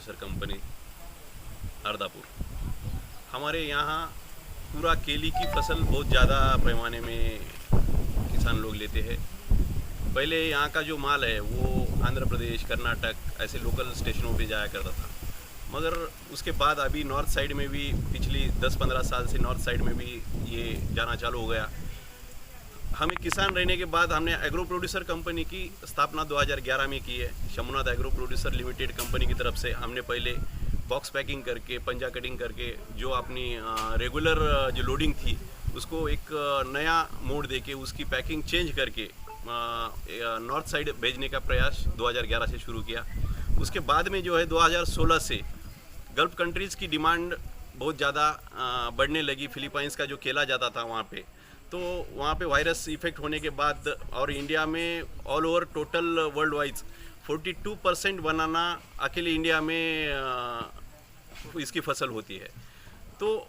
Producer company अर्दापुर। हमारे यहाँ पूरा केली की फसल बहुत ज़्यादा पैमाने में किसान लोग लेते हैं। पहले यहाँ का जो माल है वो आंध्र प्रदेश, कर्नाटक ऐसे लोकल स्टेशनों पे जाया करता था, मगर उसके बाद अभी नॉर्थ साइड में भी पिछली 10-15 साल से नॉर्थ साइड में भी ये जाना चालू हो गया। हमें किसान रहने के बाद हमने एग्रो प्रोड्यूसर कंपनी की स्थापना 2011 में की है। Shambhunath agro producer limited company की तरफ से हमने पहले बॉक्स पैकिंग करके, पंजा कटिंग करके जो अपनी रेगुलर जो लोडिंग थी उसको एक नया मोड देके उसकी पैकिंग चेंज करके नॉर्थ साइड भेजने का प्रयास 2011 से शुरू किया। उसके बाद में जो है 2016 से गल्फ कंट्रीज़ की डिमांड बहुत ज़्यादा बढ़ने लगी। फिलीपाइंस का जो केला जाता था वहाँ पे, तो वहाँ पे वायरस इफेक्ट होने के बाद और इंडिया में all over total world wise 42% बनाना अकेले इंडिया में इसकी फसल होती है। तो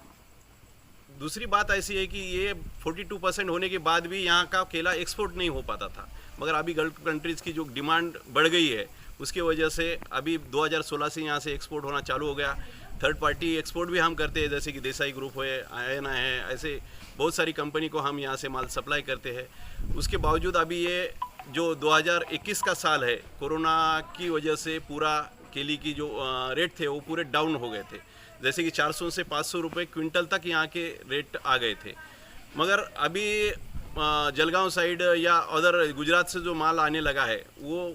दूसरी बात ऐसी है कि ये 42% होने के बाद भी यहाँ का केला एक्सपोर्ट नहीं हो पाता था, मगर अभी गल्फ कंट्रीज़ की जो डिमांड बढ़ गई है उसकी वजह से अभी 2016 से यहाँ से एक्सपोर्ट होना चालू हो गया। थर्ड पार्टी एक्सपोर्ट भी हम करते हैं, जैसे कि देसाई ग्रुप है, आयना है, ऐसे बहुत सारी कंपनी को हम यहाँ से माल सप्लाई करते हैं। उसके बावजूद अभी ये जो 2021 का साल है, कोरोना की वजह से पूरा केली की जो रेट थे वो पूरे डाउन हो गए थे। जैसे कि 400 से 500 रुपये क्विंटल तक यहाँ के रेट आ गए थे। मगर अभी जलगांव साइड या अदर गुजरात से जो माल आने लगा है वो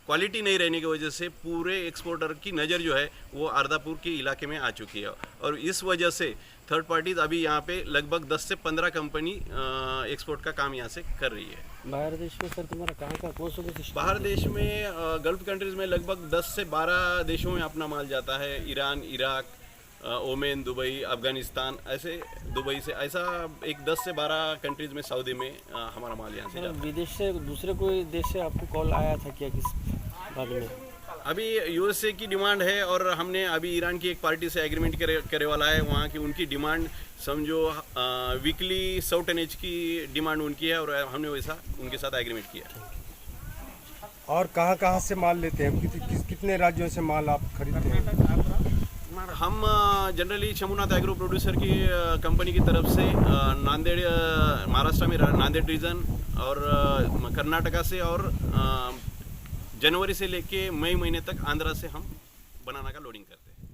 क्वालिटी नहीं रहने की वजह से पूरे एक्सपोर्टर की नज़र जो है वो अर्दापुर के इलाके में आ चुकी है, और इस वजह से थर्ड पार्टीज अभी यहाँ पे लगभग 10 से 15 कंपनी एक्सपोर्ट का काम यहाँ से कर रही है। बाहर देश में सर तुम्हारा कहाँ का कौन सा बाहर देश में गल्फ कंट्रीज़ में लगभग 10 से 12 देशों में अपना माल जाता है। Iran, Iraq, Oman, Dubai, Afghanistan, ऐसे दुबई से ऐसा एक 10 से 12 कंट्रीज़ में, सऊदी में हमारा माल यहाँ से जाता है। विदेश से दूसरे कोई देश से आपको कॉल आया था क्या किस बाद में? अभी यूएसए की डिमांड है और हमने अभी ईरान की एक पार्टी से एग्रीमेंट करे वाला है। वहाँ की उनकी डिमांड समझो वीकली 100 टनेज की डिमांड उनकी है और हमने वैसा उनके साथ एग्रीमेंट किया। और कहाँ से माल लेते हैं? कितने राज्यों से माल आप खरीदते हैं? हम जनरली शंभुनाथ एग्रो प्रोड्यूसर की कंपनी की तरफ से नांदेड़, महाराष्ट्र में नांदेड़ रीजन और कर्नाटका से और जनवरी से लेके मई महीने तक आंध्रा से हम बनाना का लोडिंग करते हैं।